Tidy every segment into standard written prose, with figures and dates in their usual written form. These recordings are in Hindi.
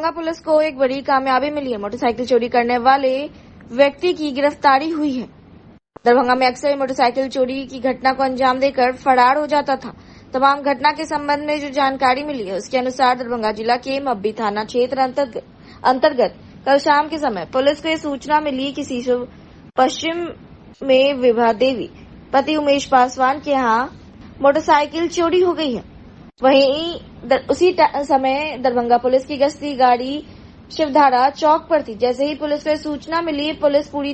दरभंगा पुलिस को एक बड़ी कामयाबी मिली है। मोटरसाइकिल चोरी करने वाले व्यक्ति की गिरफ्तारी हुई है। दरभंगा में अक्सर मोटरसाइकिल चोरी की घटना को अंजाम देकर फरार हो जाता था। तमाम घटना के संबंध में जो जानकारी मिली है उसके अनुसार दरभंगा जिला के मब्बी थाना क्षेत्र अंतर्गत कल शाम के समय पुलिस को यह सूचना मिली कि सीसो पश्चिम में विभा देवी पति उमेश पासवान के यहाँ मोटरसाइकिल चोरी हो गई है। वहीं उसी समय दरभंगा पुलिस की गश्ती गाड़ी शिवधारा चौक पर थी। जैसे ही पुलिस को सूचना मिली, पुलिस पूरी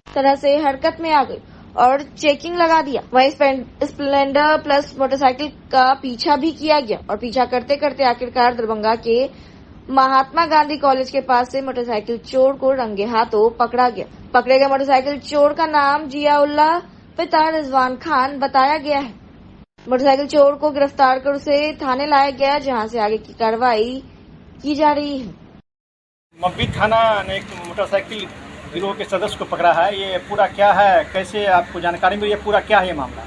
तरह से हरकत में आ गई और चेकिंग लगा दिया। वहीं स्प्लेंडर प्लस मोटरसाइकिल का पीछा भी किया गया और पीछा करते करते आखिरकार दरभंगा के महात्मा गांधी कॉलेज के पास से मोटरसाइकिल चोर को रंगे हाथों पकड़ा गया। पकड़े गए मोटरसाइकिल चोर का नाम जियाउल्लाह पिता रिजवान खान बताया गया है। मोटरसाइकिल चोर को गिरफ्तार कर उसे थाने लाया गया, जहां से आगे की कार्रवाई की जा रही है। मब्बी थाना ने एक मोटरसाइकिल गिरोह के सदस्य को पकड़ा है। ये पूरा क्या है, कैसे आपको जानकारी मिली, ये पूरा क्या है ये मामला?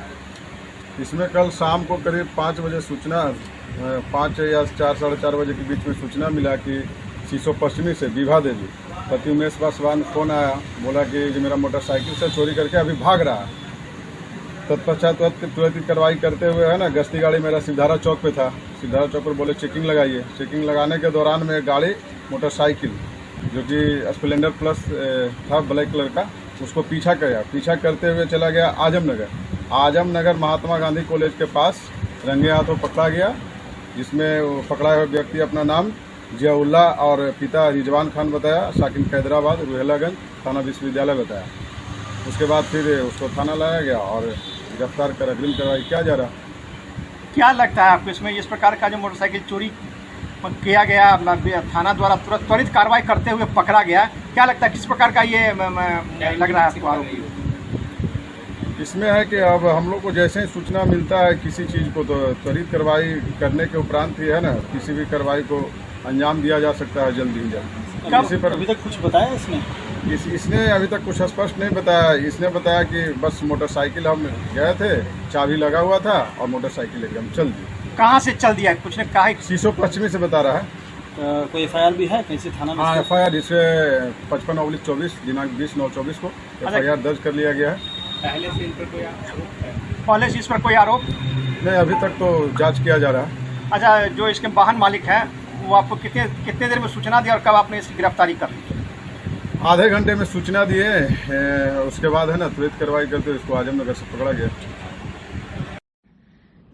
इसमें कल शाम को करीब 5 बजे सूचना 5 या 4 साढ़े 4 बजे के बीच में सूचना मिला कि सीसो पश्चिमी से विभा देवी पति उमेश पासवान फोन आया, बोला कि जो मेरा मोटरसाइकिल से चोरी करके अभी भाग रहा है। तत्पश्चात तुरंत कार्रवाई करते हुए है ना, गश्ती गाड़ी मेरा सिवधारा चौक पे था। सिवधारा चौक पर बोले चेकिंग लगाइए। चेकिंग लगाने के दौरान में गाड़ी मोटरसाइकिल जो कि स्प्लेंडर प्लस था ब्लैक कलर का, उसको पीछा किया। पीछा करते हुए चला गया आजमनगर महात्मा गांधी कॉलेज के पास रंगे हाथों पकड़ा गया, जिसमें वो पकड़ा हुआ व्यक्ति अपना नाम जियाउल्लाह और पिता रिजवान खान बताया, साकिन हैदराबाद रुहेलागंज थाना विश्वविद्यालय बताया। उसके बाद फिर उसको थाना लाया गया और गिरफ्तार कर अग्रिम कार्रवाई किया जा रहा। क्या लगता है आपको इसमें, इस प्रकार का जो मोटरसाइकिल चोरी किया गया थाना द्वारा त्वरित कार्रवाई करते हुए पकड़ा गया, क्या लगता है किस प्रकार का ये लग रहा है आपको आरोपी? इसमें है कि अब हम लोग को जैसे ही सूचना मिलता है किसी चीज़ को, तो त्वरित कार्रवाई करने के उपरांत ही है ना किसी भी कार्रवाई को अंजाम दिया जा सकता है जल्द ही जल्द। इसी पर अभी तक कुछ बताया इसने अभी तक कुछ स्पष्ट नहीं बताया। इसने बताया कि बस मोटरसाइकिल हम गए थे, चाबी लगा हुआ था और मोटरसाइकिल एकदम चल दी। कहाँ से चल दिया, कुछ ने कहा? सीसो पश्चिमी से बता रहा है। कोई FIR भी है कैसे थाना में? हाँ, FIR इसे 55/24 दिनांक 20/9/24 को FIR दर्ज कर लिया गया है। पहले से इस पर कोई आरोप नहीं, अभी तक तो जांच किया जा रहा है। अच्छा, जो इसके वाहन मालिक हैं वो आपको कितने देर में सूचना दी और कब आपने इसकी गिरफ्तारी कर ली? आधे घंटे में सूचना दिए, उसके बाद है ना त्वरित कार्रवाई करते इसको आजमनगर से पकड़ा गया।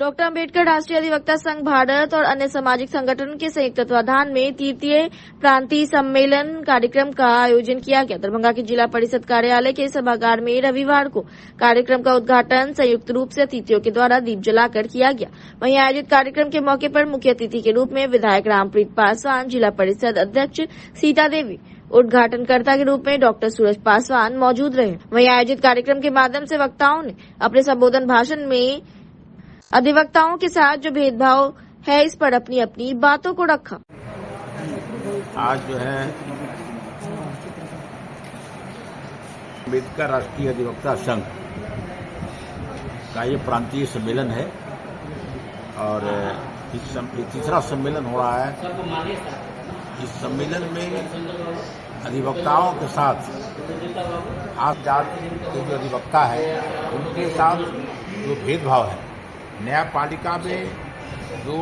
डॉक्टर अंबेडकर राष्ट्रीय अधिवक्ता संघ भारत और अन्य सामाजिक संगठन के संयुक्त तत्वाधान में तृतीय प्रांतीय सम्मेलन कार्यक्रम का आयोजन किया गया। दरभंगा के जिला परिषद कार्यालय के सभागार में रविवार को कार्यक्रम का उद्घाटन संयुक्त रूप से अतिथियों के द्वारा दीप जलाकर किया गया। वहीं आयोजित कार्यक्रम के मौके पर मुख्य अतिथि के रूप में विधायक रामप्रीत पासवान, जिला परिषद अध्यक्ष सीता देवी, उद्घाटनकर्ता के रूप में डॉक्टर सूरज पासवान मौजूद रहे। वहीं आयोजित कार्यक्रम के माध्यम से वक्ताओं ने अपने संबोधन भाषण में अधिवक्ताओं के साथ जो भेदभाव है इस पर अपनी अपनी बातों को रखा। आज जो है अम्बेडकर राष्ट्रीय अधिवक्ता संघ का ये प्रांतीय सम्मेलन है और तीसरा सम्मेलन हो रहा है। इस सम्मेलन में अधिवक्ताओं के साथ आप जाति के जो अधिवक्ता है उनके साथ जो भेदभाव है, न्यायपालिका में जो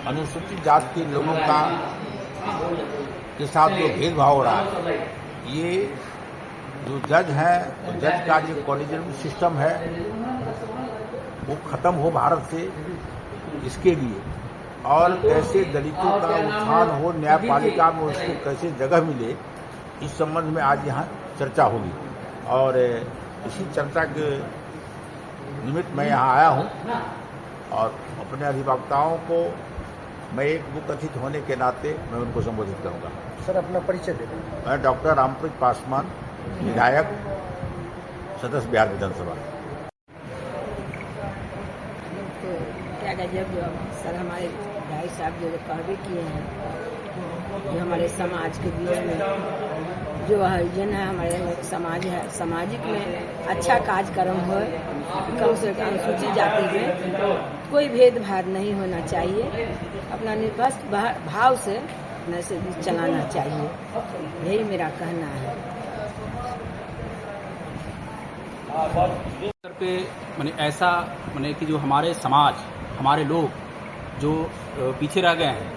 अनुसूचित जाति के लोगों का के साथ जो भेदभाव हो रहा है, ये जो जज है, जज का जो कॉलेजियम सिस्टम है वो खत्म हो भारत से, इसके लिए और कैसे दलितों का उत्थान हो न्यायपालिका में, उसको कैसे जगह मिले, इस संबंध में आज यहाँ चर्चा होगी। और इसी चर्चा के निमित्त मैं यहाँ आया हूँ और अपने अधिवक्ताओं को मैं एक मुख्य अतिथि होने के नाते मैं उनको संबोधित करूँगा। सर, अपना परिचय दे दें। मैं डॉक्टर रामप्रीत पासवान, विधायक, सदस्य बिहार विधानसभा। क्या गजब जो सर हमारे भाई साहब जो कार्य किए हैं, जो हमारे समाज के बीच में जो आयोजन है, हमारे समाज है, सामाजिक में अच्छा कार्यक्रम हो, कम से कम अनुसूचित जाति में कोई भेदभाव नहीं होना चाहिए। अपना निष्पक्ष भाव से अपने से भी चलाना चाहिए, यही मेरा कहना है। पे माने ऐसा माने कि जो हमारे समाज, हमारे लोग जो पीछे रह गए हैं,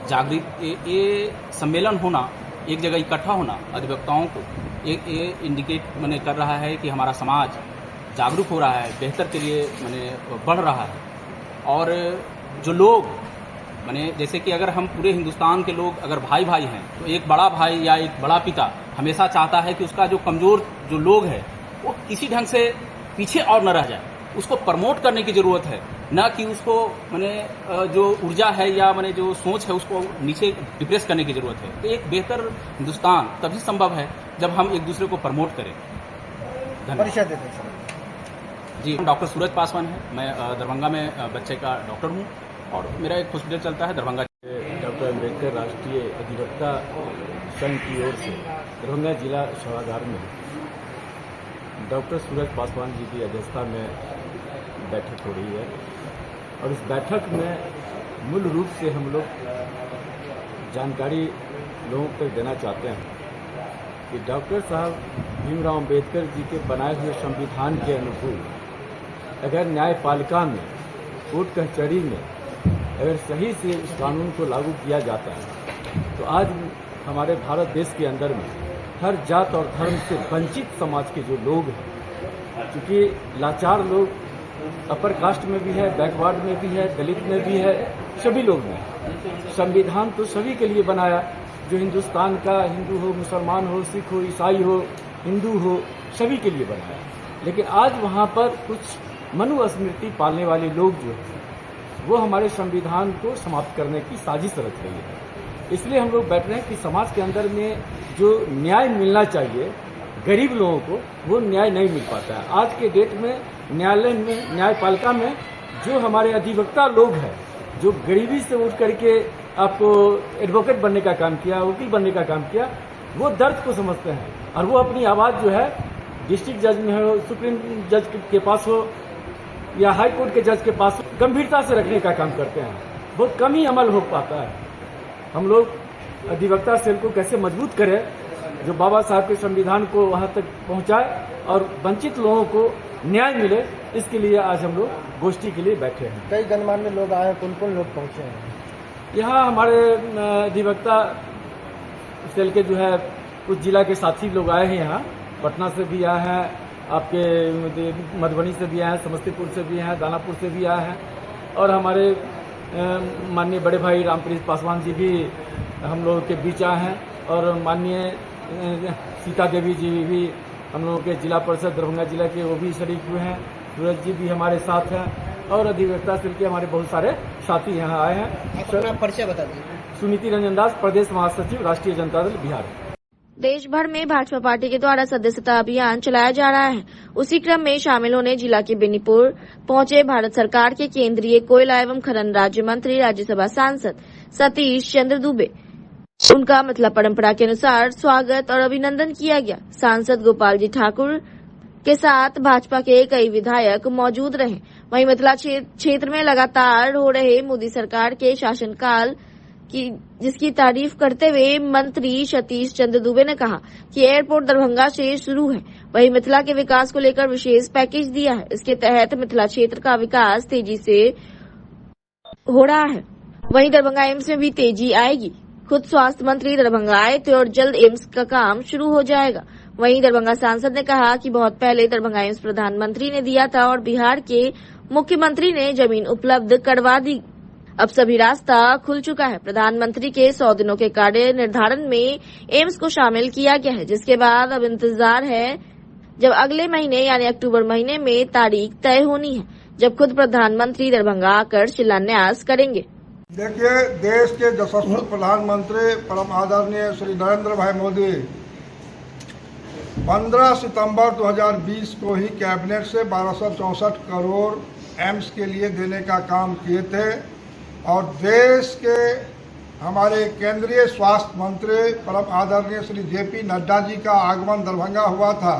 जागृत ये सम्मेलन होना, एक जगह इकट्ठा होना अधिवक्ताओं को ये इंडिकेट माने कर रहा है कि हमारा समाज जागरूक हो रहा है, बेहतर के लिए माने बढ़ रहा है। और जो लोग माने जैसे कि अगर हम पूरे हिंदुस्तान के लोग अगर भाई भाई हैं, तो एक बड़ा भाई या एक बड़ा पिता हमेशा चाहता है कि उसका जो कमज़ोर जो लोग है वो किसी ढंग से पीछे और न रह जाए। उसको प्रमोट करने की ज़रूरत है, न कि उसको माने जो ऊर्जा है या माने जो सोच है उसको नीचे डिप्रेस करने की ज़रूरत है। तो एक बेहतर हिंदुस्तान तभी संभव है जब हम एक दूसरे को प्रमोट करें। धन्यवाद जी। डॉक्टर सूरज पासवान है, मैं दरभंगा में बच्चे का डॉक्टर हूँ और मेरा एक हॉस्पिटल चलता है दरभंगा। डॉक्टर अम्बेडकर राष्ट्रीय अधिवक्ता संघ की ओर से दरभंगा जिला सभागार में डॉक्टर सूरज पासवान जी की अध्यक्षता में बैठक हो रही है और इस बैठक में मूल रूप से हम लोग जानकारी लोगों तक देना चाहते हैं कि डॉक्टर साहब भीमराव अम्बेडकर जी के बनाए हुए संविधान के अनुकूल अगर न्यायपालिका में, कोर्ट कचहरी में अगर सही से इस कानून को लागू किया जाता है तो आज हमारे भारत देश के अंदर में हर जात और धर्म से वंचित समाज के जो लोग हैं, क्योंकि लाचार लोग अपर कास्ट में भी है, बैकवर्ड में भी है, दलित में भी है, सभी लोग में। संविधान तो सभी के लिए बनाया, जो हिंदुस्तान का हिंदू हो, मुसलमान हो, सिख हो, ईसाई हो, हिंदू हो, सभी के लिए बनाया। लेकिन आज वहाँ पर कुछ मनुस्मृति पालने वाले लोग जो हैं वो हमारे संविधान को समाप्त करने की साजिश रच रही है। इसलिए हम लोग बैठ रहे हैं कि समाज के अंदर में जो न्याय मिलना चाहिए गरीब लोगों को, वो न्याय नहीं मिल पाता है। आज के डेट में न्यायालय में, न्यायपालिका में जो हमारे अधिवक्ता लोग हैं, जो गरीबी से उठ करके आपको एडवोकेट बनने का काम किया, वकील बनने का काम किया, वो दर्द को समझते हैं और वो अपनी आवाज़ जो है डिस्ट्रिक्ट जज में हो, सुप्रीम जज के पास हो या हाई कोर्ट के जज के पास गंभीरता से रखने का काम करते हैं। बहुत कम ही अमल हो पाता है। हम लोग अधिवक्ता सेल को कैसे मजबूत करें जो बाबा साहब के संविधान को वहां तक पहुंचाए और वंचित लोगों को न्याय मिले, इसके लिए आज हम लोग गोष्ठी के लिए बैठे हैं। कई गणमान्य लोग आए, कौन कौन लोग पहुंचे हैं? यहाँ हमारे अधिवक्ता सेल के जो है कुछ जिला के साथी लोग आए हैं, यहाँ पटना से भी आए हैं, आपके मधुबनी से भी आए हैं, समस्तीपुर से भी हैं, दानापुर से भी आए हैं और हमारे माननीय बड़े भाई रामप्रीत पासवान जी भी हम लोगों के बीच आए हैं और माननीय सीता देवी जी भी हम लोगों के जिला परिषद दरभंगा जिला के वो भी शरीक हुए हैं। सूरज जी भी हमारे साथ हैं और अधिवक्ता सेल के हमारे बहुत सारे साथी यहाँ आए हैं। अपना परिचय बता दीजिए। सुनीति रंजन दास, प्रदेश महासचिव, राष्ट्रीय जनता दल, बिहार। देश भर में भाजपा पार्टी के द्वारा सदस्यता अभियान चलाया जा रहा है। उसी क्रम में शामिल होने जिला के बेनीपुर पहुंचे भारत सरकार के केंद्रीय कोयला एवं खनन राज्य मंत्री, राज्यसभा सांसद सतीश चंद्र दुबे। उनका मतलब परंपरा के अनुसार स्वागत और अभिनंदन किया गया। सांसद गोपाल जी ठाकुर के साथ भाजपा के कई विधायक मौजूद रहे। वहीं मिथिला क्षेत्र में लगातार हो रहे मोदी सरकार के शासनकाल की जिसकी तारीफ करते हुए मंत्री सतीश चंद्र दुबे ने कहा कि एयरपोर्ट दरभंगा से शुरू है, वहीं मिथिला के विकास को लेकर विशेष पैकेज दिया है। इसके तहत मिथिला क्षेत्र का विकास तेजी से हो रहा है। वहीं दरभंगा एम्स में भी तेजी आएगी। खुद स्वास्थ्य मंत्री दरभंगा आए थे और जल्द एम्स का काम शुरू हो जाएगा। वहीं दरभंगा सांसद ने कहा कि बहुत पहले दरभंगा एम्स प्रधानमंत्री ने दिया था और बिहार के मुख्यमंत्री ने जमीन उपलब्ध करवा दी। अब सभी रास्ता खुल चुका है। प्रधानमंत्री के 100 दिनों के कार्य निर्धारण में एम्स को शामिल किया गया है, जिसके बाद अब इंतजार है जब अगले महीने यानी अक्टूबर महीने में तारीख तय होनी है, जब खुद प्रधानमंत्री दरभंगा आकर शिलान्यास करेंगे। देखिए, देश के यशस्वी प्रधानमंत्री परम आदरणीय श्री नरेंद्र भाई मोदी 15 सितंबर 2020 को ही कैबिनेट से 1264 करोड़ एम्स के लिए देने का काम किए थे और देश के हमारे केंद्रीय स्वास्थ्य मंत्री परम आदरणीय श्री जेपी नड्डा जी का आगमन दरभंगा हुआ था,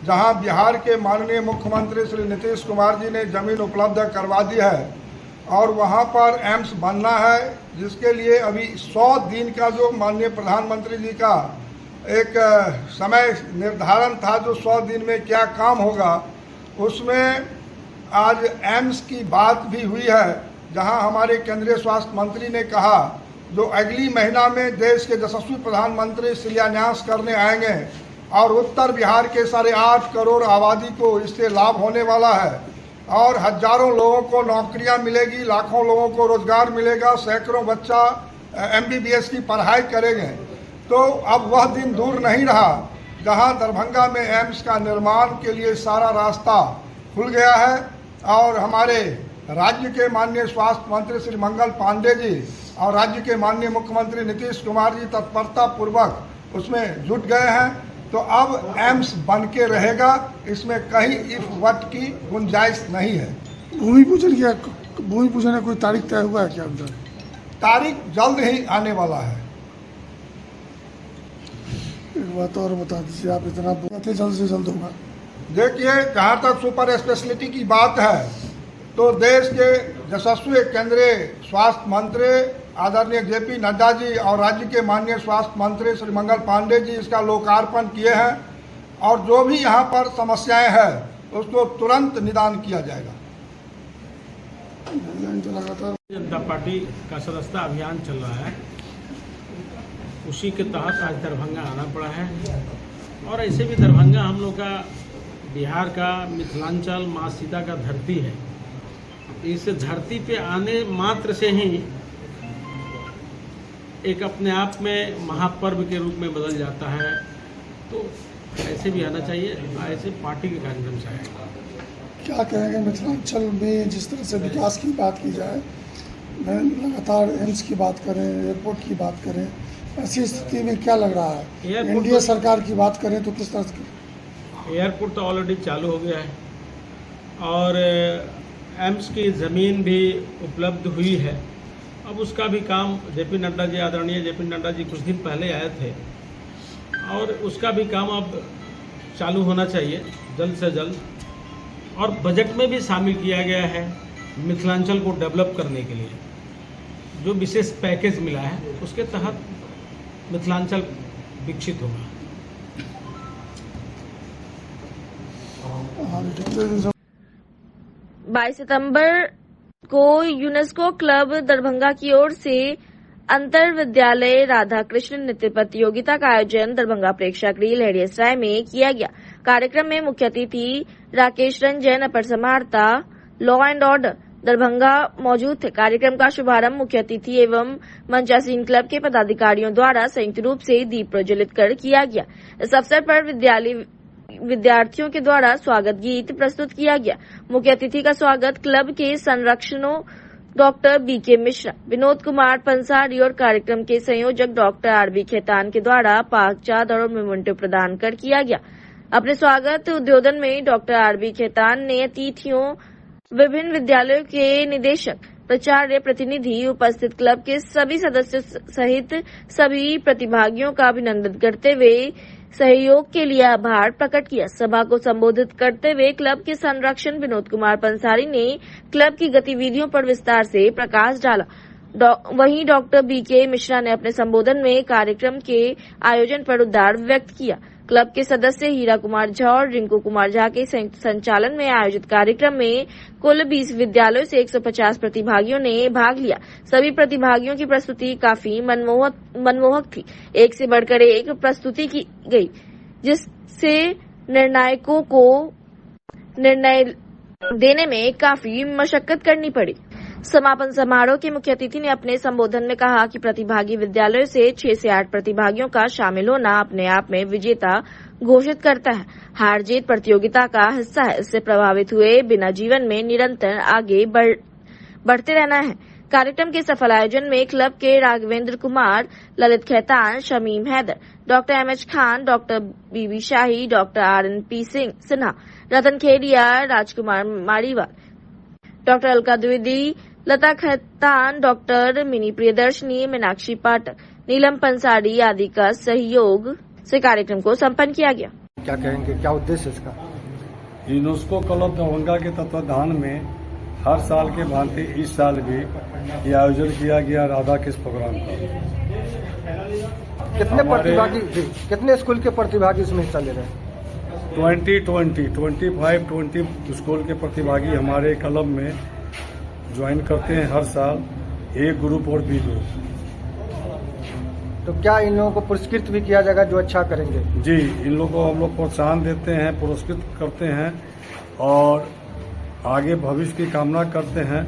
जहां बिहार के माननीय मुख्यमंत्री श्री नीतीश कुमार जी ने जमीन उपलब्ध करवा दी है और वहाँ पर एम्स बनना है, जिसके लिए अभी 100 दिन का जो माननीय प्रधानमंत्री जी का एक समय निर्धारण था, जो 100 दिन में क्या काम होगा, उसमें आज एम्स की बात भी हुई है, जहां हमारे केंद्रीय स्वास्थ्य मंत्री ने कहा जो अगली महीना में देश के यशस्वी प्रधानमंत्री शिलान्यास करने आएंगे और उत्तर बिहार के 8.5 करोड़ आबादी को इससे लाभ होने वाला है और हजारों लोगों को नौकरियां मिलेगी, लाखों लोगों को रोजगार मिलेगा, सैकड़ों बच्चा MBBS की पढ़ाई करेंगे। तो अब वह दिन दूर नहीं रहा जहां दरभंगा में एम्स का निर्माण के लिए सारा रास्ता खुल गया है और हमारे राज्य के माननीय स्वास्थ्य मंत्री श्री मंगल पांडे जी और राज्य के माननीय मुख्यमंत्री नीतीश कुमार जी तत्परता पूर्वक उसमें जुट गए हैं। तो अब एम्स बन के रहेगा, इसमें कहीं इफ वट की गुंजाइश नहीं है। भूमि पूजन का कोई तारीख तय हुआ है क्या? तारीख जल्द ही आने वाला है। एक बात और बता दीजिए, आप इतना बोलते जल्द से जल्द होगा। देखिए, जहाँ तक सुपर स्पेशलिटी की बात है तो देश के यशस्वी केंद्रीय स्वास्थ्य मंत्री आदरणीय JP नड्डा जी और राज्य के माननीय स्वास्थ्य मंत्री श्री मंगल पांडे जी इसका लोकार्पण किए हैं और जो भी यहाँ पर समस्याएं हैं उसको तुरंत निदान किया जाएगा। जनता पार्टी का सदस्यता अभियान चल रहा है, उसी के तहत आज दरभंगा आना पड़ा है और ऐसे भी दरभंगा हम लोग का बिहार का मिथिलांचल माँ सीता का धरती है। इस धरती पे आने मात्र से ही एक अपने आप में महापर्व के रूप में बदल जाता है, तो ऐसे भी आना चाहिए, ऐसे पार्टी के कार्यक्रम से आएगा। क्या कहेंगे मिथिलांचल में जिस तरह से विकास की बात की जाए, लगातार एम्स की बात करें, एयरपोर्ट की बात करें, ऐसी स्थिति में क्या लग रहा है? एनडीए सरकार की बात करें तो किस तरह की? एयरपोर्ट तो ऑलरेडी चालू हो गया है और एम्स की ज़मीन भी उपलब्ध हुई है। अब उसका भी काम JP नड्डा जी, आदरणीय JP नड्डा जी कुछ दिन पहले आए थे और उसका भी काम अब चालू होना चाहिए जल्द से जल्द। और बजट में भी शामिल किया गया है मिथिलांचल को डेवलप करने के लिए, जो विशेष पैकेज मिला है उसके तहत मिथिलांचल विकसित होगा। 22 सितंबर को यूनेस्को क्लब दरभंगा की ओर से अंतर विद्यालय राधा कृष्ण नृत्य प्रतियोगिता का आयोजन दरभंगा प्रेक्षागृह लहरियासराय में किया गया। कार्यक्रम में मुख्य अतिथि राकेश रंजन, अपर समाहर्ता लॉ एंड ऑर्डर दरभंगा मौजूद थे। कार्यक्रम का शुभारंभ मुख्य अतिथि एवं मंचासीन क्लब के पदाधिकारियों द्वारा संयुक्त रूप से दीप प्रज्वलित कर किया गया। इस अवसर पर विद्यार्थियों के द्वारा स्वागत गीत प्रस्तुत किया गया। मुख्य अतिथि का स्वागत क्लब के संरक्षकों डॉक्टर BK मिश्रा, विनोद कुमार पंसारी और कार्यक्रम के संयोजक डॉक्टर RB खेतान के द्वारा पाक चादर और मेमेंटो प्रदान कर किया गया। अपने स्वागत उद्बोधन में डॉक्टर RB खेतान ने अतिथियों, विभिन्न विद्यालयों के निदेशक, प्राचार्य, प्रतिनिधि, उपस्थित क्लब के सभी सदस्यों सहित सभी प्रतिभागियों का अभिनंदन करते हुए सहयोग के लिए आभार प्रकट किया। सभा को संबोधित करते हुए क्लब के संरक्षक विनोद कुमार पंसारी ने क्लब की गतिविधियों पर विस्तार से प्रकाश डाला। वहीं डॉक्टर BK मिश्रा ने अपने संबोधन में कार्यक्रम के आयोजन पर उद्गार व्यक्त किया। क्लब के सदस्य हीरा कुमार झा और रिंकू कुमार झा के संयुक्त संचालन में आयोजित कार्यक्रम में कुल 20 विद्यालयों से 150 प्रतिभागियों ने भाग लिया। सभी प्रतिभागियों की प्रस्तुति काफी मनमोहक थी। एक से बढ़कर एक प्रस्तुति की गई, जिससे निर्णायकों को निर्णय देने में काफी मशक्कत करनी पड़ी। समापन समारोह के मुख्य अतिथि ने अपने संबोधन में कहा कि प्रतिभागी विद्यालयों से 6 से 8 प्रतिभागियों का शामिल होना अपने आप में विजेता घोषित करता है। हार जीत प्रतियोगिता का हिस्सा है। इससे प्रभावित हुए बिना जीवन में निरंतर आगे बढ़ते रहना है। कार्यक्रम के सफल आयोजन में क्लब के Raghavendra Kumar, Lalit Khetan, Shamim Haider, doctor MH Khan, doctor BB Shahi, doctor RNP Sinha, Ratan Khedia, Rajkumar Mariwal, doctor Alka Dwivedi, Lata Khetan, doctor Mini Priyadarshini, Meenakshi Pathak, Neelam Pansari आदि का सहयोग से कार्यक्रम को संपन्न किया गया। क्या कहेंगे, क्या उद्देश्य इसका? यूनेस्को क्लब दरभंगा के तत्वाधान में हर साल के भांति इस साल भी ये आयोजन किया गया राधा कृष्ण प्रोग्राम का। कितने स्कूल के प्रतिभागी इसमें हिस्सा ले रहे हैं? 25 स्कूल के प्रतिभागी हमारे क्लब में ज्वाइन करते हैं हर साल, A ग्रुप और B ग्रुप। तो क्या इन लोगों को पुरस्कृत भी किया जाएगा जो अच्छा करेंगे? जी, इन लोगों को हम लोग प्रोत्साहन देते हैं, पुरस्कृत करते हैं और आगे भविष्य की कामना करते हैं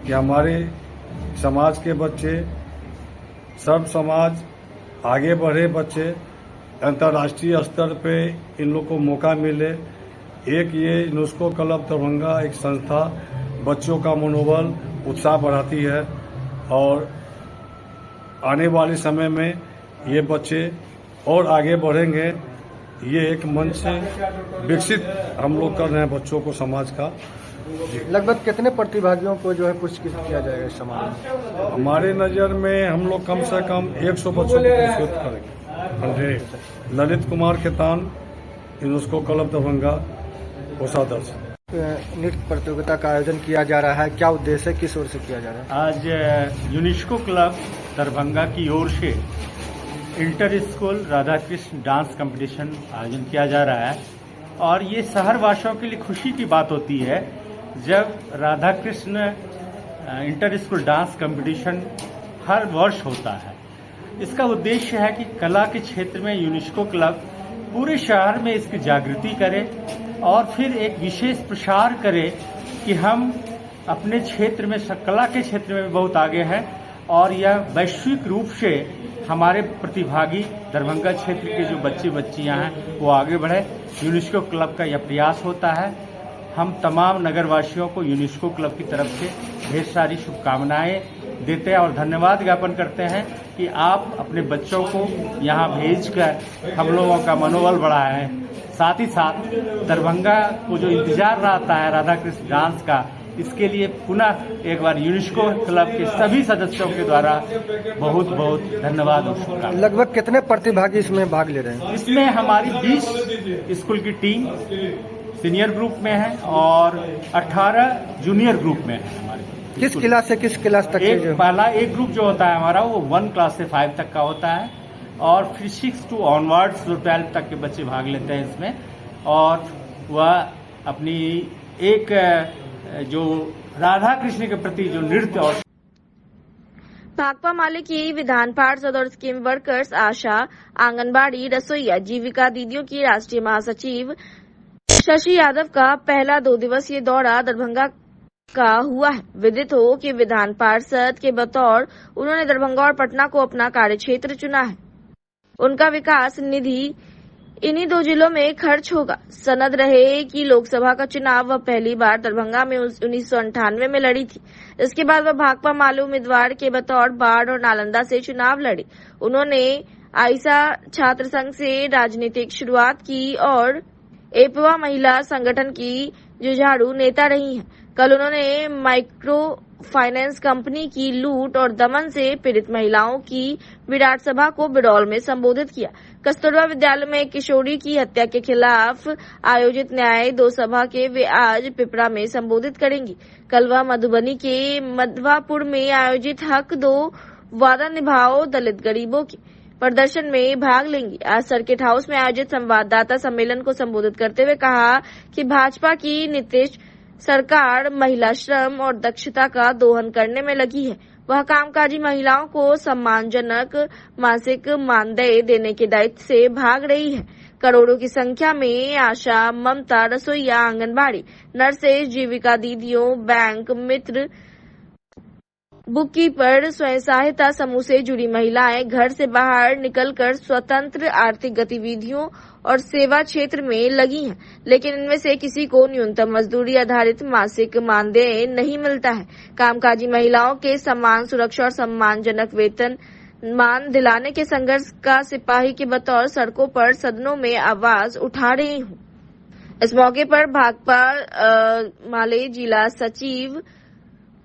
कि हमारे समाज के बच्चे, सर्व समाज आगे बढ़े, बच्चे अंतर्राष्ट्रीय स्तर पे इन लोग को मौका मिले। एक ये यूनेस्को क्लब दरभंगा एक संस्था बच्चों का मनोबल उत्साह बढ़ाती है और आने वाले समय में ये बच्चे और आगे बढ़ेंगे। ये एक मंच से विकसित हम लोग कर रहे हैं बच्चों को, समाज का। लगभग कितने प्रतिभागियों को जो है पुरस्कृत किया जाएगा इस समाज में? हमारे नज़र में हम लोग कम से कम 100 बच्चों को पुरस्कृत करेंगे। 100। ललित कुमार खेतान, यूनेस्को क्लब दरभंगा, कोषाध्यक्ष। नृत्य प्रतियोगिता का आयोजन किया जा रहा है, क्या उद्देश्य है, किस ओर से किया जा रहा है? आज यूनेस्को क्लब दरभंगा की ओर से inter school Radha Krishna dance competition आयोजन किया जा रहा है और ये शहरवासियों के लिए खुशी की बात होती है जब Radha Krishna inter school dance competition हर वर्ष होता है। इसका उद्देश्य है कि कला के क्षेत्र में यूनेस्को क्लब पूरे शहर में इसकी जागृति करे और फिर एक विशेष प्रसार करे कि हम अपने क्षेत्र में, कला के क्षेत्र में बहुत आगे हैं और यह वैश्विक रूप से हमारे प्रतिभागी दरभंगा क्षेत्र के जो बच्चे बच्चियां हैं वो आगे बढ़े। यूनेस्को क्लब का यह प्रयास होता है। हम तमाम नगरवासियों को यूनेस्को क्लब की तरफ से ढेर सारी शुभकामनाएं देते हैं और धन्यवाद ज्ञापन करते हैं कि आप अपने बच्चों को यहाँ भेजकर हम लोगों का मनोबल बढ़ाएं। साथ ही साथ दरभंगा को जो इंतजार रहता है राधा कृष्ण डांस का, इसके लिए पुनः एक बार यूनेस्को क्लब के सभी सदस्यों के द्वारा बहुत बहुत धन्यवाद और शुभकामनाएं। लगभग कितने प्रतिभागी इसमें भाग ले रहे हैं? इसमें हमारी 20 स्कूल की टीम सीनियर ग्रुप में है और 18 जूनियर ग्रुप में है हमारे। किस क्लास से किस क्लास तक? पहला एक ग्रुप जो होता है हमारा वो 1 क्लास से 5 तक का होता है और फिर 6 to ऑनवर्ड्स 12 तक के बच्चे भाग लेते हैं इसमें और वह अपनी एक जो राधा कृष्ण के प्रति जो नृत्य और भाकपा माले की विधान पार्षद और स्कीम वर्कर्स आशा, आंगनबाड़ी, रसोईया, जीविका दीदियों की राष्ट्रीय महासचिव शशि यादव का पहला 2 दिवसीय दौरा दरभंगा का हुआ है। विदित हो कि विधान पार्षद के बतौर उन्होंने दरभंगा और पटना को अपना कार्यक्षेत्र चुना है। उनका विकास निधि इन्हीं 2 जिलों में खर्च होगा। सनद रहे कि लोकसभा का चुनाव वह पहली बार दरभंगा में 1998 में लड़ी थी। इसके बाद वह भाकपा माले उम्मीदवार के बतौर बाढ़ और नालंदा से चुनाव लड़ी। उन्होंने आइसा छात्र संघ से राजनीतिक शुरुआत की और एपवा महिला संगठन की जुझारू नेता रही हैं। कल उन्होंने माइक्रो फाइनेंस कंपनी की लूट और दमन से पीड़ित महिलाओं की विराट सभा को बिरौल में संबोधित किया। कस्तूरबा विद्यालय में एक किशोरी की हत्या के खिलाफ आयोजित न्याय 2 सभा के वे आज पिपरा में संबोधित करेंगी। कल वह मधुबनी के मधवापुर में आयोजित हक दो वादा निभाओ दलित गरीबों के प्रदर्शन में भाग लेंगी। आज सर्किट हाउस में आयोजित संवाददाता सम्मेलन को संबोधित करते हुए कहा कि भाजपा की नीतीश सरकार महिला श्रम और दक्षता का दोहन करने में लगी है। वह कामकाजी महिलाओं को सम्मानजनक मासिक मानदेय देने के दायित्व से भाग रही है। करोड़ों की संख्या में आशा, ममता, रसोईया, आंगनबाड़ी, नर्सेज, जीविका दीदियों, बैंक मित्र, बुककीपर, स्वयं सहायता समूह से जुड़ी महिलाएं घर से बाहर निकलकर स्वतंत्र आर्थिक गतिविधियों और सेवा क्षेत्र में लगी हैं, लेकिन इनमें से किसी को न्यूनतम मजदूरी आधारित मासिक मानदेय नहीं मिलता है। कामकाजी महिलाओं के सम्मान, सुरक्षा और सम्मानजनक वेतन मान दिलाने के संघर्ष का सिपाही के बतौर सड़कों पर सदनों में आवाज उठा रही हूँ। इस मौके पर भाकपा माले जिला सचिव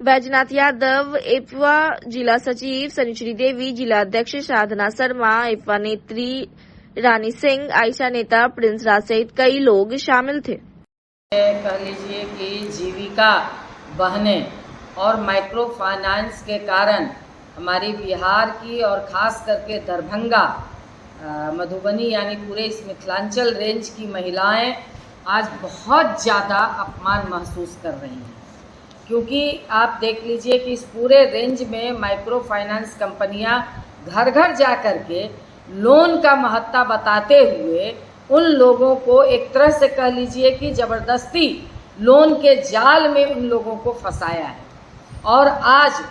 बैजनाथ यादव, एपवा जिला सचिव सनिचरी देवी, जिला अध्यक्ष साधना शर्मा, एपवा नेत्री रानी सिंह, आयशा नेता प्रिंस राज सहित कई लोग शामिल थे। कह लीजिए कि जीविका बहनें और माइक्रो फाइनेंस के कारण हमारी बिहार की और ख़ास करके दरभंगा मधुबनी यानी पूरे इस मिथिलांचल रेंज की महिलाएं आज बहुत ज़्यादा अपमान महसूस कर रही हैं, क्योंकि आप देख लीजिए कि इस पूरे रेंज में माइक्रो फाइनेंस कंपनियां घर घर जा कर के लोन का महत्ता बताते हुए उन लोगों को एक तरह से कह लीजिए कि ज़बरदस्ती लोन के जाल में उन लोगों को फंसाया है। और आज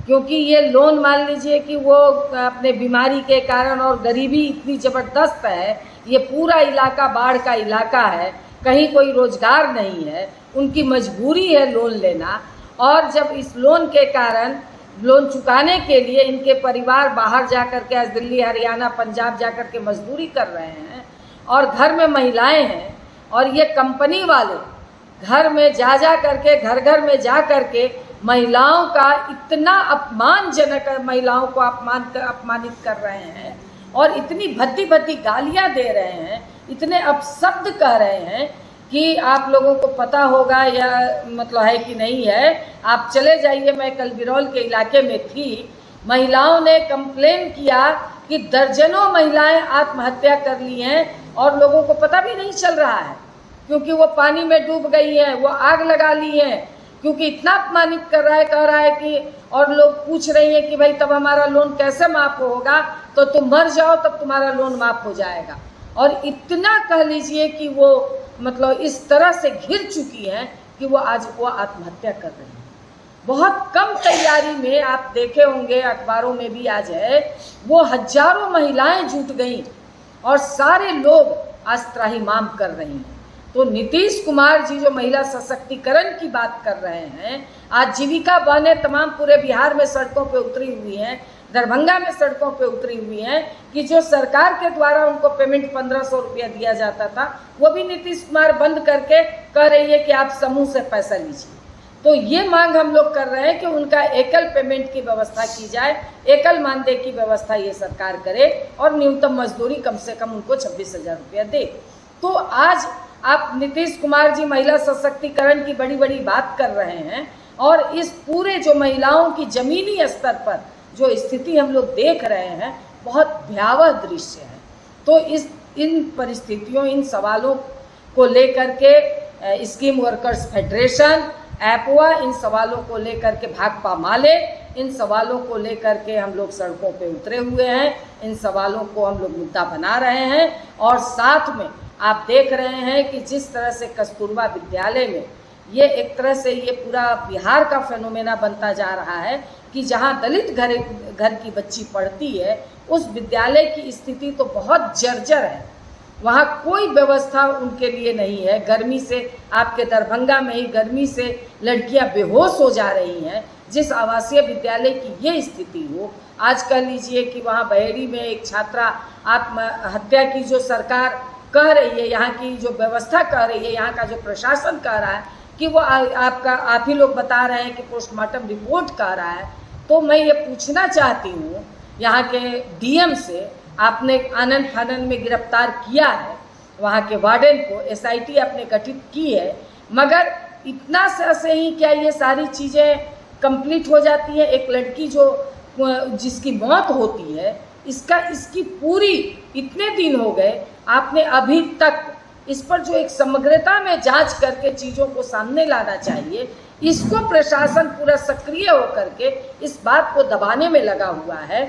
क्योंकि ये लोन मान लीजिए कि वो अपने बीमारी के कारण और गरीबी इतनी ज़बरदस्त है, ये पूरा इलाका बाढ़ का इलाका है, कहीं कोई रोजगार नहीं है, उनकी मजबूरी है लोन लेना। और जब इस लोन के कारण लोन चुकाने के लिए इनके परिवार बाहर जा कर के आज दिल्ली हरियाणा पंजाब जा कर के मजदूरी कर रहे हैं और घर में महिलाएं हैं, और ये कंपनी वाले घर में जा करके घर घर में जा करके महिलाओं का इतना अपमानजनक महिलाओं को अपमानित कर रहे हैं और इतनी भद्दी भद्दी गालियां दे रहे हैं, इतने अपशब्द कह रहे हैं कि आप लोगों को पता होगा या मतलब है कि नहीं है। आप चले जाइए, मैं कल बिरौल के इलाके में थी, महिलाओं ने कंप्लेन किया कि दर्जनों महिलाएं आत्महत्या कर ली हैं और लोगों को पता भी नहीं चल रहा है, क्योंकि वो पानी में डूब गई है, वो आग लगा ली है, क्योंकि इतना अपमानित कर रहा है, कह रहा है कि और लोग पूछ रही हैं कि भाई तब हमारा लोन कैसे माफ होगा, तो तुम मर जाओ तब तुम्हारा लोन माफ हो जाएगा। और इतना कह लीजिए कि वो मतलब इस तरह से घिर चुकी हैं कि वो आज वो आत्महत्या कर रही हैं। बहुत कम तैयारी में आप देखे होंगे अखबारों में भी आज है, वो हजारों महिलाएं जुट गईं और सारे लोग आज त्राहिमाम कर रही हैं। तो नीतीश कुमार जी जो महिला सशक्तिकरण की बात कर रहे हैं, आज जीविका बहनें तमाम पूरे बिहार में सड़कों पे उतरी हुई हैं, दरभंगा में सड़कों पे उतरी हुई हैं कि जो सरकार के द्वारा उनको पेमेंट 1500 रुपया दिया जाता था, वो भी नीतीश कुमार बंद करके कह रही है कि आप समूह से पैसा लीजिए। तो ये मांग हम लोग कर रहे हैं कि उनका एकल पेमेंट की व्यवस्था की जाए, एकल मानदेय की व्यवस्था ये सरकार करे और न्यूनतम मजदूरी कम से कम उनको 26,000 रुपया दे। तो आज आप नीतीश कुमार जी महिला सशक्तिकरण की बड़ी बड़ी बात कर रहे हैं और इस पूरे जो महिलाओं की जमीनी स्तर पर जो स्थिति हम लोग देख रहे हैं, बहुत भयावह दृश्य है। तो इन परिस्थितियों, इन सवालों को लेकर के स्कीम वर्कर्स फेडरेशन, एपवा, इन सवालों को लेकर के भाकपा माले, इन सवालों को लेकर के हम लोग सड़कों पे उतरे हुए हैं, इन सवालों को हम लोग मुद्दा बना रहे हैं। और साथ में आप देख रहे हैं कि जिस तरह से कस्तूरबा विद्यालय में ये एक तरह से ये पूरा बिहार का फेनोमेना बनता जा रहा है कि जहां दलित घर की बच्ची पढ़ती है, उस विद्यालय की स्थिति तो बहुत जर्जर है, वहाँ कोई व्यवस्था उनके लिए नहीं है। गर्मी से आपके दरभंगा में ही गर्मी से लड़कियां बेहोश हो जा रही हैं। जिस आवासीय विद्यालय की ये स्थिति हो, आज कह लीजिए कि वहाँ बहेड़ी में एक छात्रा आत्महत्या की जो सरकार कह रही है, यहाँ की जो व्यवस्था कह रही है, यहाँ का जो प्रशासन कह रहा है कि वो आप ही लोग बता रहे हैं कि पोस्टमार्टम रिपोर्ट कह रहा है। तो मैं ये पूछना चाहती हूँ यहाँ के डीएम से, आपने आनंद फानन में गिरफ्तार किया है वहाँ के वार्डन को, एसआईटी आपने गठित की है, मगर इतना से ही क्या ये सारी चीज़ें कंप्लीट हो जाती है? एक लड़की जिसकी मौत होती है, इसकी पूरी इतने दिन हो गए, आपने अभी तक इस पर जो एक समग्रता में जांच करके चीज़ों को सामने लाना चाहिए। इसको प्रशासन पूरा सक्रिय होकर के इस बात को दबाने में लगा हुआ है।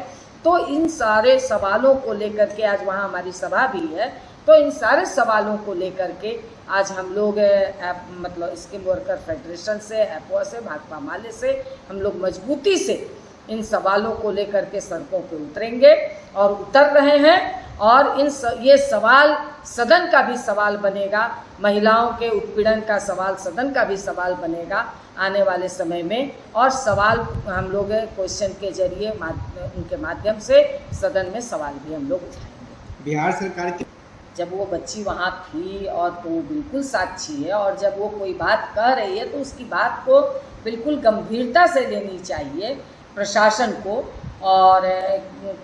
तो इन सारे सवालों को लेकर के आज वहाँ हमारी सभा भी है, तो इन सारे सवालों को लेकर के आज हम लोग मतलब स्कीम वर्कर फेडरेशन से, एपवा से, भाकपा माले से हम लोग मजबूती से इन सवालों को लेकर के सड़कों पे उतरेंगे और उतर रहे हैं। और ये सवाल सदन का भी सवाल बनेगा, महिलाओं के उत्पीड़न का सवाल सदन का भी सवाल बनेगा आने वाले समय में। और सवाल हम लोग क्वेश्चन के जरिए उनके माध्यम से सदन में सवाल भी हम लोग उठाएंगे। बिहार सरकार की जब वो बच्ची वहाँ थी और तो वो बिल्कुल साक्षी है, और जब वो कोई बात कह रही है तो उसकी बात को बिल्कुल गंभीरता से लेनी चाहिए प्रशासन को। और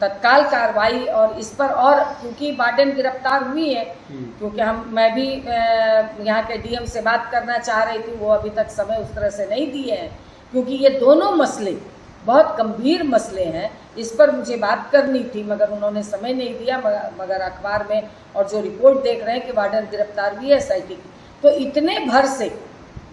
तत्काल कार्रवाई, और इस पर, और क्योंकि वार्डन गिरफ्तार हुई है, क्योंकि मैं भी यहाँ के डीएम से बात करना चाह रही थी, वो अभी तक समय उस तरह से नहीं दिए हैं, क्योंकि ये दोनों मसले बहुत गंभीर मसले हैं, इस पर मुझे बात करनी थी, मगर उन्होंने समय नहीं दिया। मगर अखबार में और जो रिपोर्ट देख रहे हैं कि वार्डन गिरफ्तार हुई है SIT की, तो इतने भर से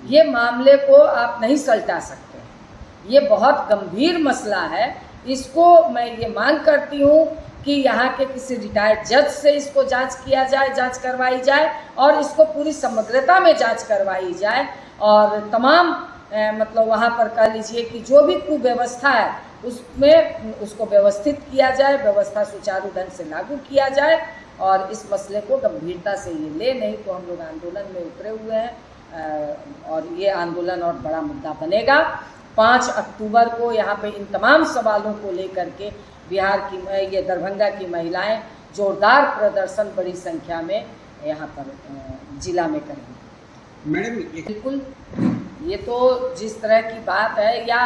ये मामले को आप नहीं सलटा सकते। ये बहुत गंभीर मसला है। इसको मैं ये मांग करती हूँ कि यहाँ के किसी रिटायर्ड जज से इसको जांच किया जाए, जांच करवाई जाए, और इसको पूरी समग्रता में जांच करवाई जाए, और तमाम मतलब वहाँ पर कह लीजिए कि जो भी कुव्यवस्था है उसमें उसको व्यवस्थित किया जाए, व्यवस्था सुचारू ढंग से लागू किया जाए, और इस मसले को गंभीरता से ये ले, नहीं तो हम लोग आंदोलन में उतरे हुए हैं, और ये आंदोलन और बड़ा मुद्दा बनेगा। 5 अक्टूबर को यहाँ पे इन तमाम सवालों को लेकर के बिहार की, ये दरभंगा की महिलाएं जोरदार प्रदर्शन बड़ी संख्या में यहाँ पर जिला में करेंगी। मैडम बिल्कुल, ये तो जिस तरह की बात है, या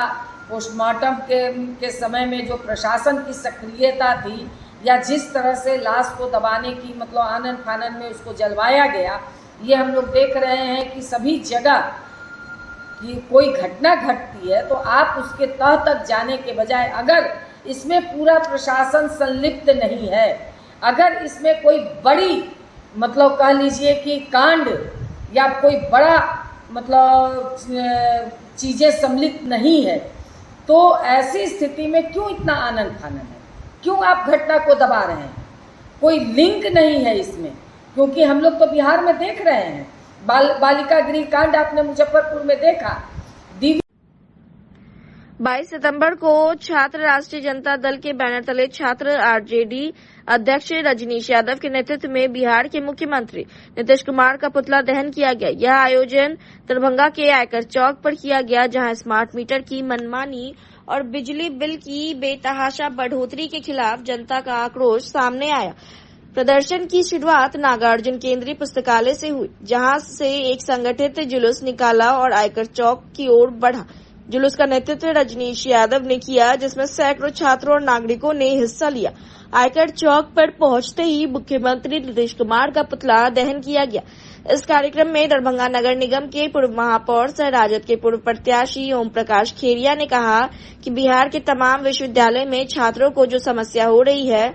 पोस्टमार्टम के समय में जो प्रशासन की सक्रियता थी, या जिस तरह से लाश को दबाने की मतलब आनन फानन में उसको जलवाया गया, ये हम लोग देख रहे हैं कि सभी जगह कि कोई घटना घटती है तो आप उसके तह तक जाने के बजाय, अगर इसमें पूरा प्रशासन संलिप्त नहीं है, अगर इसमें कोई बड़ी मतलब कह लीजिए कि कांड या कोई बड़ा मतलब चीज़ें सम्मिलित नहीं है, तो ऐसी स्थिति में क्यों इतना आनन फानन है, क्यों आप घटना को दबा रहे हैं? कोई लिंक नहीं है इसमें, क्योंकि हम लोग तो बिहार में देख रहे हैं, बालिका गृह कांड आपने मुजफ्फरपुर में देखा। 22 सितंबर को छात्र राष्ट्रीय जनता दल के बैनर तले छात्र RJD अध्यक्ष रजनीश यादव के नेतृत्व में बिहार के मुख्यमंत्री नीतीश कुमार का पुतला दहन किया गया। यह आयोजन दरभंगा के आयकर चौक पर किया गया, जहां स्मार्ट मीटर की मनमानी और बिजली बिल की बेतहाशा बढ़ोतरी के खिलाफ जनता का आक्रोश सामने आया। प्रदर्शन की शुरुआत नागार्जुन केंद्रीय पुस्तकालय से हुई, जहां से एक संगठित जुलूस निकाला और आयकर चौक की ओर बढ़ा। जुलूस का नेतृत्व रजनीश यादव ने किया, जिसमें सैकड़ों छात्रों और नागरिकों ने हिस्सा लिया। आयकर चौक पर पहुंचते ही मुख्यमंत्री नीतीश कुमार का पुतला दहन किया गया। इस कार्यक्रम में दरभंगा नगर निगम के पूर्व महापौर सह राजद के पूर्व प्रत्याशी ओम प्रकाश खेरिया ने कहा कि बिहार के तमाम विश्वविद्यालय में छात्रों को जो समस्या हो रही है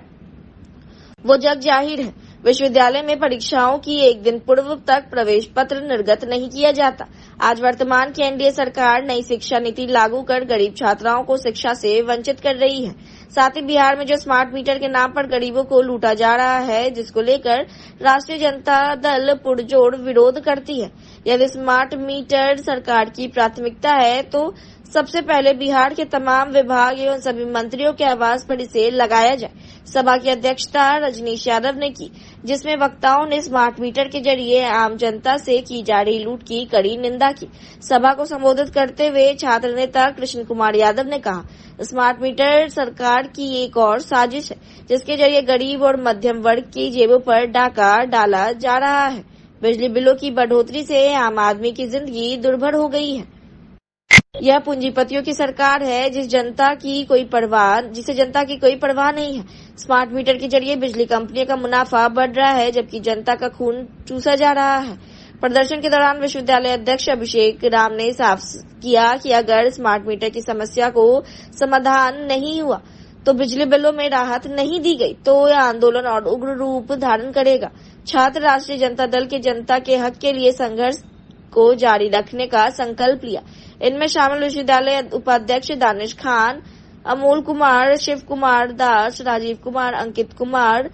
वो जग जाहिर है। विश्वविद्यालय में परीक्षाओं की एक दिन पूर्व तक प्रवेश पत्र निर्गत नहीं किया जाता। आज वर्तमान की एनडीए सरकार नई शिक्षा नीति लागू कर गरीब छात्राओं को शिक्षा से वंचित कर रही है। साथ ही बिहार में जो स्मार्ट मीटर के नाम पर गरीबों को लूटा जा रहा है, जिसको लेकर राष्ट्रीय जनता दल पुरजोर विरोध करती है। यदि स्मार्ट मीटर सरकार की प्राथमिकता है तो सबसे पहले बिहार के तमाम विभाग एवं सभी मंत्रियों के आवास पर इसे लगाया जाए। सभा की अध्यक्षता रजनीश यादव ने की, जिसमें वक्ताओं ने स्मार्ट मीटर के जरिए आम जनता से की जा रही लूट की कड़ी निंदा की। सभा को संबोधित करते हुए छात्र नेता कृष्ण कुमार यादव ने कहा, स्मार्ट मीटर सरकार की एक और साजिश है, जिसके जरिए गरीब और मध्यम वर्ग की जेबों पर डाका डाला जा रहा है। बिजली बिलों की बढ़ोतरी से आम आदमी की जिंदगी दुर्भर हो गई है। यह पूंजीपतियों की सरकार है, जिसे जनता की कोई परवाह नहीं है। स्मार्ट मीटर के जरिए बिजली कंपनियों का मुनाफा बढ़ रहा है, जबकि जनता का खून चूसा जा रहा है। प्रदर्शन के दौरान विश्वविद्यालय अध्यक्ष अभिषेक राम ने साफ किया कि अगर स्मार्ट मीटर की समस्या को समाधान नहीं हुआ तो बिजली बिलों में राहत नहीं दी गई तो यह आंदोलन और उग्र रूप धारण करेगा। छात्र राष्ट्रीय जनता दल के जनता के हक के लिए संघर्ष को जारी रखने का संकल्प लिया। इनमें शामिल विश्वविद्यालय उपाध्यक्ष दानिश खान, अमोल कुमार, शिव कुमार दास, राजीव कुमार, अंकित कुमार,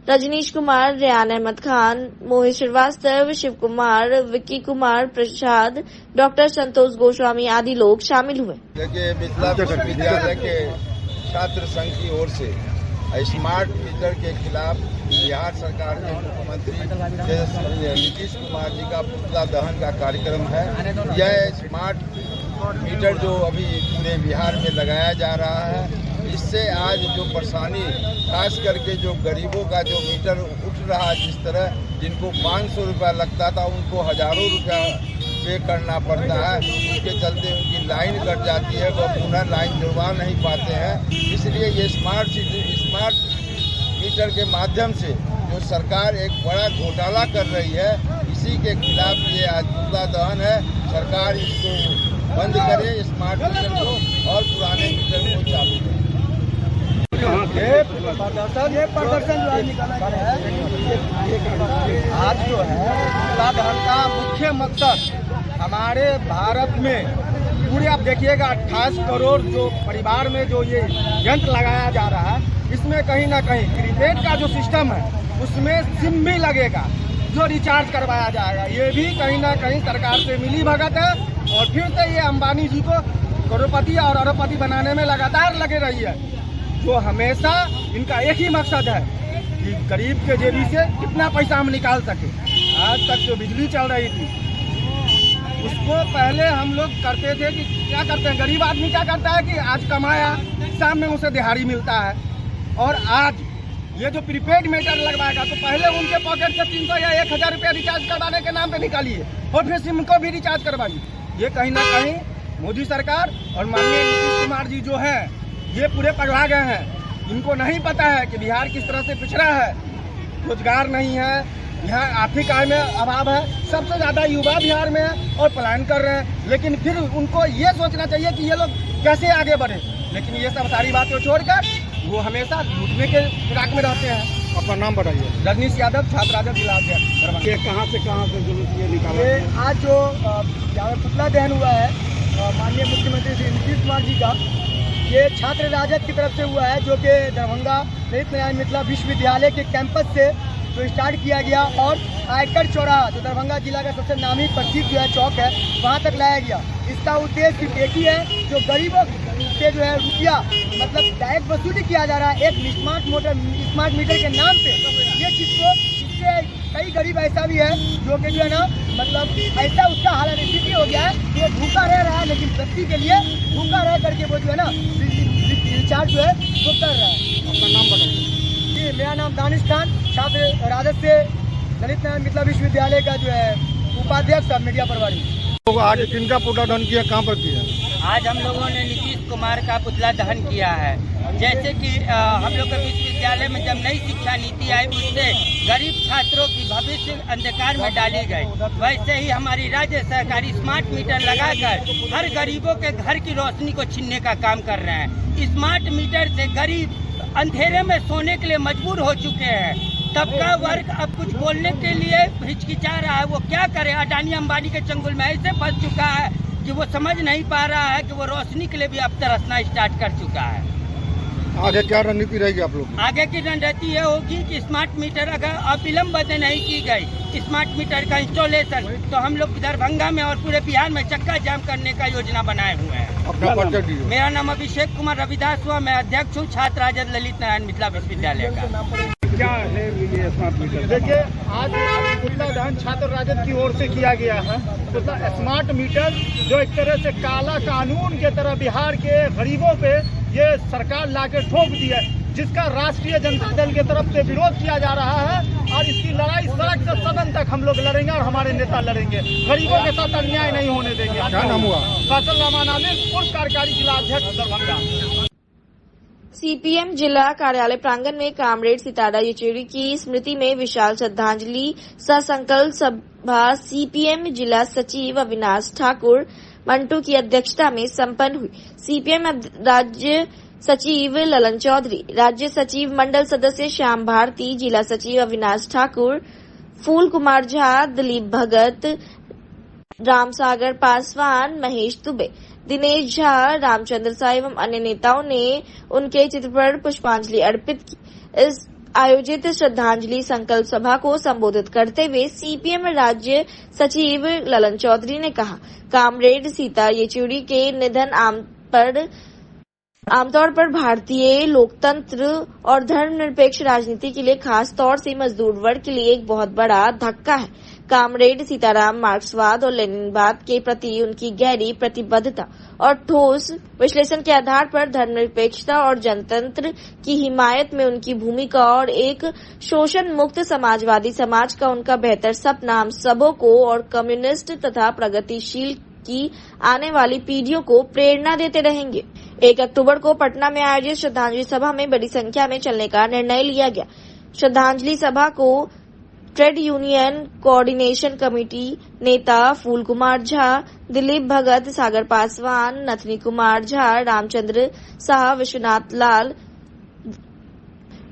रजनीश कुमार, रेयान अहमद खान, मोहित श्रीवास्तव, शिव कुमार, विक्की कुमार प्रसाद, डॉक्टर संतोष गोस्वामी आदि लोग शामिल हुए। देखिए, मिथिला विश्वविद्यालय के छात्र संघ की ओर से स्मार्ट मीटर के खिलाफ बिहार सरकार के मुख्यमंत्री नीतीश कुमार जी का पुतला दहन का कार्यक्रम है। यह स्मार्ट मीटर जो अभी पूरे बिहार में लगाया जा रहा है, इससे आज जो परेशानी, खास करके जो गरीबों का जो मीटर उठ रहा है, जिस तरह जिनको 500 रुपया लगता था उनको हजारों रुपया पे करना पड़ता है, इसके चलते उनकी लाइन कट जाती है, वो पुनः लाइन जुड़वा नहीं पाते हैं। इसलिए ये स्मार्ट मीटर के माध्यम से जो सरकार एक बड़ा घोटाला कर रही है, इसी के खिलाफ ये आज पुतला दहन है। सरकार इसको बंद करे, स्मार्ट मीटर को, और पुराने मीटर को चालू करे। ये प्रदर्शन जो आज निकाला गया है, आज जो है पुतला दहन का मुख्य मकसद हमारे भारत में पूरे, आप देखिएगा 28 करोड़ जो परिवार में जो ये यंत्र लगाया जा रहा है, इसमें कहीं ना कहीं प्रीपेड का जो सिस्टम है उसमें सिम भी लगेगा जो रिचार्ज करवाया जाएगा। ये भी कहीं ना कहीं सरकार से मिली भगत है, और फिर से ये अंबानी जी को करोड़पति और अरबपति बनाने में लगातार लगे रही है। जो हमेशा इनका एक ही मकसद है कि गरीब के जेबी से कितना पैसा हम निकाल सके। आज तक जो बिजली चल रही थी उसको पहले हम लोग करते थे कि क्या करते हैं, गरीब आदमी क्या करता है कि आज कमाया, शाम में उसे दिहाड़ी मिलता है। और आज ये जो प्रीपेड मीटर लगवाएगा तो पहले उनके पॉकेट से 300 या 1000 रुपया रिचार्ज करवाने के नाम पे निकालिए, और फिर सिम को भी रिचार्ज करवाइए। ये कहीं ना कहीं मोदी सरकार और माननीय नीतीश कुमार जी जो हैं, ये पूरे पगला गए हैं। इनको नहीं पता है कि बिहार किस तरह से पिछड़ा है, रोजगार नहीं है, यहाँ आर्थिक आय में अभाव है, सबसे ज़्यादा युवा बिहार में है और पलायन कर रहे हैं। लेकिन फिर उनको ये सोचना चाहिए कि ये लोग कैसे आगे बढ़े, लेकिन ये सब सारी बातें छोड़कर वो हमेशा लूटने के फिराक में रहते हैं। अपना नाम बताइए। रजनीश यादव, छात्र राजद जिला अध्यक्ष। ये कहाँ से जुलूस ये निकाला? ये आज जो पुतला दहन हुआ है माननीय मुख्यमंत्री श्री नीतीश कुमार जी का, ये छात्र राजद की तरफ से हुआ है, जो कि दरभंगा ललित नारायण मिथिला विश्वविद्यालय के कैंपस से जो स्टार्ट किया गया, और आयकर चौराहा जो दरभंगा जिला का सबसे नामी प्रसिद्ध जो है चौक है, वहाँ तक लाया गया। इसका उद्देश्य सिर्फ एक ही है, जो गरीबों से जो है रुपया मतलब डायरेक्ट वसूली किया जा रहा है एक स्मार्ट मीटर के नाम पे। ये चीज़ को, इससे कई गरीब ऐसा भी है जो कि जो है ना मतलब ऐसा उसका हालत स्थिति हो गया है कि वो भूखा रह रहा है, लेकिन व्यक्ति के लिए भूखा रह करके वो जो है ना रिचार्ज जो है वो कर रहा है। अपना नाम बताइए। जी, मेरा नाम दानिश खान, छात्र राजद से ललित नारायण मिथिला विश्वविद्यालय का जो है उपाध्यक्ष और मीडिया प्रभारी। तो आज किनका पुतला दहन किया, कहाँ पर किया? आज हम लोगों ने नीतीश कुमार का पुतला दहन किया है। जैसे कि हम लोग के विश्वविद्यालय में जब नई शिक्षा नीति आई, उससे गरीब छात्रों की भविष्य अंधकार में डाली गई, वैसे ही हमारी राज्य सरकारी स्मार्ट मीटर लगाकर हर गरीबों के घर की रोशनी को छीनने का काम कर रहे हैं। स्मार्ट मीटर से गरीब अंधेरे में सोने के लिए मजबूर हो चुके हैं। तबका वर्ग अब कुछ बोलने के लिए हिचकिचा रहा है, वो क्या करे। अडानी अंबानी के चंगुल में ऐसे फंस चुका है कि वो समझ नहीं पा रहा है कि वो रोशनी के लिए भी अब तरसना स्टार्ट कर चुका है। आगे क्या रणनीति रहेगी आप लोग? आगे की रणनीति ये होगी कि स्मार्ट मीटर अगर अविलंब नहीं की गई स्मार्ट मीटर का इंस्टॉलेशन, तो हम लोग दरभंगा में और पूरे बिहार में चक्का जाम करने का योजना बनाए हुए हैं। अपना परिचय दीजिए। मेरा नाम अभिषेक कुमार रविदास हुआ, मैं अध्यक्ष हूँ छात्र राजद ललित नारायण मिथिला विश्वविद्यालय का। क्या है ये स्मार्ट मीटर? देखिए, आज पुतला दहन छात्र राजद की ओर से किया गया है। पुतला स्मार्ट मीटर जो एक तरह से काला कानून के तरह बिहार के गरीबों पे ये सरकार लाके ठोक दी है, जिसका राष्ट्रीय जनता दल की तरफ से विरोध किया जा रहा है, और इसकी लड़ाई सड़क से सदन तक हम लोग लड़ेंगे और हमारे नेता लड़ेंगे। गरीबों के साथ अन्याय नहीं होने देंगे। क्या नाम हुआ? फैसल रहमान आमिर, पूर्व कार्यकारी जिला अध्यक्ष दरभंगा। सीपीएम जिला कार्यालय प्रांगण में कामरेड सितारा येचुरी की स्मृति में विशाल श्रद्धांजलि सह संकल्प सभा सीपीएम जिला सचिव अविनाश ठाकुर मंटू की अध्यक्षता में संपन्न हुई। सीपीएम राज्य सचिव ललन चौधरी, राज्य सचिव मंडल सदस्य श्याम भारती, जिला सचिव अविनाश ठाकुर, फूल कुमार झा, दिलीप भगत, रामसागर पासवान, महेश दुबे, दिनेश झा, रामचंद्र सा एवं अन्य नेताओं ने उनके चित्र पर पुष्पांजलि अर्पित की। इस आयोजित श्रद्धांजलि संकल्प सभा को संबोधित करते हुए सीपीएम राज्य सचिव ललन चौधरी ने कहा, कामरेड सीता येचुरी के निधन आमतौर पर भारतीय लोकतंत्र और धर्मनिरपेक्ष राजनीति के लिए खास तौर से मजदूर वर्ग के लिए एक बहुत बड़ा धक्का है। कामरेड सीताराम मार्क्सवाद और लेनिनवाद के प्रति उनकी गहरी प्रतिबद्धता और ठोस विश्लेषण के आधार पर धर्मनिरपेक्षता और जनतंत्र की हिमायत में उनकी भूमिका और एक शोषण मुक्त समाजवादी समाज का उनका बेहतर सपना हम सबों को और कम्युनिस्ट तथा प्रगतिशील की आने वाली पीढ़ियों को प्रेरणा देते रहेंगे। 1 अक्टूबर को पटना में आयोजित श्रद्धांजलि सभा में बड़ी संख्या में चलने का निर्णय लिया गया। श्रद्धांजलि सभा को ट्रेड यूनियन कोऑर्डिनेशन कमेटी नेता फूल कुमार झा, दिलीप भगत, सागर पासवान, नथनी कुमार झा, रामचंद्र शाह, विश्वनाथ लाल,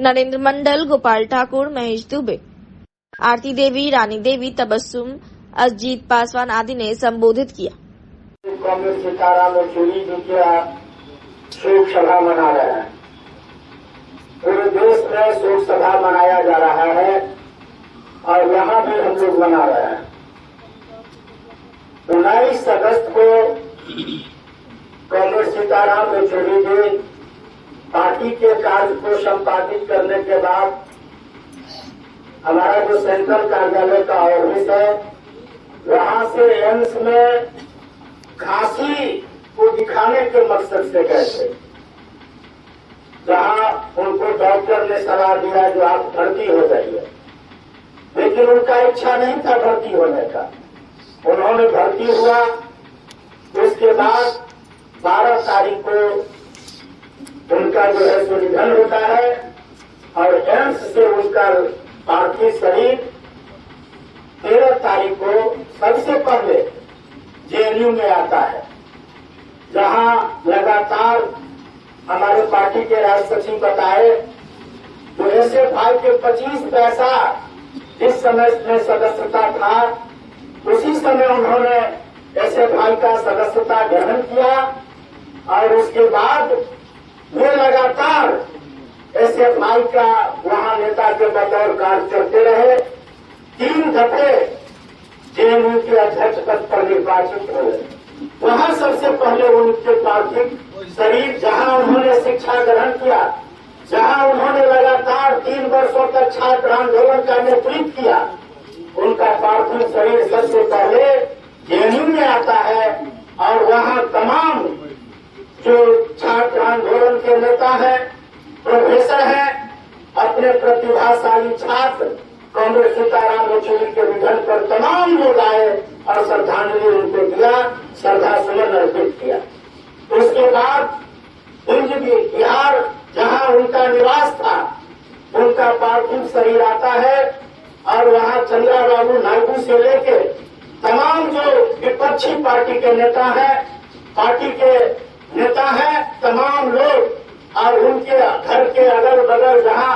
नरेंद्र मंडल, गोपाल ठाकुर, महेश दुबे, आरती देवी, रानी देवी, तबस्सुम, अजीत पासवान आदि ने संबोधित किया। कांग्रेस सीताराम येचुरी जी का शोक सभा मना रहे हैं। पूरे देश में शोक सभा मनाया जा रहा है और यहाँ भी हम लोग मना रहे हैं। 19 अगस्त को कांग्रेस सीताराम येचुरी जी पार्टी के कार्य को संपादित करने के बाद हमारा जो सेंट्रल कार्यालय का ऑफिस है वहां से एम्स में खांसी को दिखाने के मकसद से गए थे, जहां उनको डॉक्टर ने सलाह दिया जो आप भर्ती हो जाइए, लेकिन उनका इच्छा नहीं था भर्ती होने का। उन्होंने भर्ती हुआ। उसके बाद 12 तारीख को उनका जो है सो निधन होता है और एम्स से उनका पार्थिव शरीर 13 तारीख को सबसे पहले जेएनयू में आता है, जहां लगातार हमारे पार्टी के राष्ट्रीय सचिव बताए तो ऐसे भाई के 25 पैसा जिस समय में सदस्यता था उसी समय उन्होंने ऐसे भाई का सदस्यता ग्रहण किया और उसके बाद वे लगातार ऐसे भाई का वहां नेता के बतौर कार्य करते रहे। 3 दफे जेएनयू के अध्यक्ष पद पर निर्वाचित हुए। वहां सबसे पहले उनके पार्थिव शरीर, जहां उन्होंने शिक्षा ग्रहण किया, जहां उन्होंने लगातार 3 वर्षों तक छात्र आंदोलन का नेतृत्व किया, उनका पार्थिव शरीर सबसे पहले जेएनयू में आता है और वहां तमाम जो छात्र आंदोलन के नेता हैं, प्रोफेसर हैं, अपने प्रतिभाशाली छात्र कांग्रेस सीताराम येचुरी के निधन पर तमाम लोग आए और श्रद्धांजलि उनको दिया, श्रद्धा सुमन अर्पित किया। उसके बाद बिहार जहां उनका निवास था, उनका पार्थिव शरीर आता है और वहां चंद्रबाबू नायडू से लेके तमाम जो विपक्षी पार्टी के नेता हैं, पार्टी के नेता हैं, तमाम लोग और उनके घर के अगल बगल जहां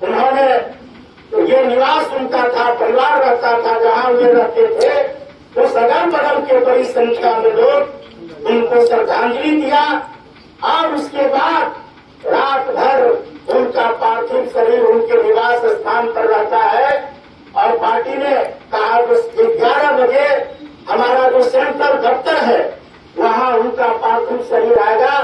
उन्होंने तो ये निवास उनका था, परिवार रहता था, जहां वे रहते थे, उस अगल बगल के बड़ी संख्या में लोग उनको श्रद्धांजलि दिया और उसके बाद रात भर उनका पार्थिव शरीर उनके निवास स्थान पर रहता है और पार्टी ने कहा कि 11 बजे हमारा जो सेंट्रल दफ्तर है वहां उनका पार्थिव शरीर आएगा।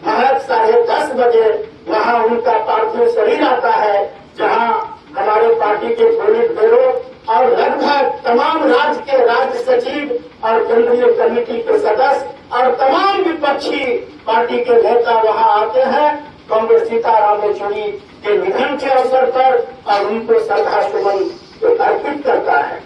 महज 10:30 बजे वहां उनका पार्थिव शरीर आता है, जहां हमारे पार्टी के पोलिट ब्यूरो और लगभग तमाम राज्य के राज्य सचिव और केंद्रीय कमेटी के सदस्य और तमाम विपक्षी पार्टी के नेता वहां आते हैं कांग्रेस सीताराम येचुरी के निधन के अवसर पर और उनको श्रद्धा सुमन अर्पित करता है।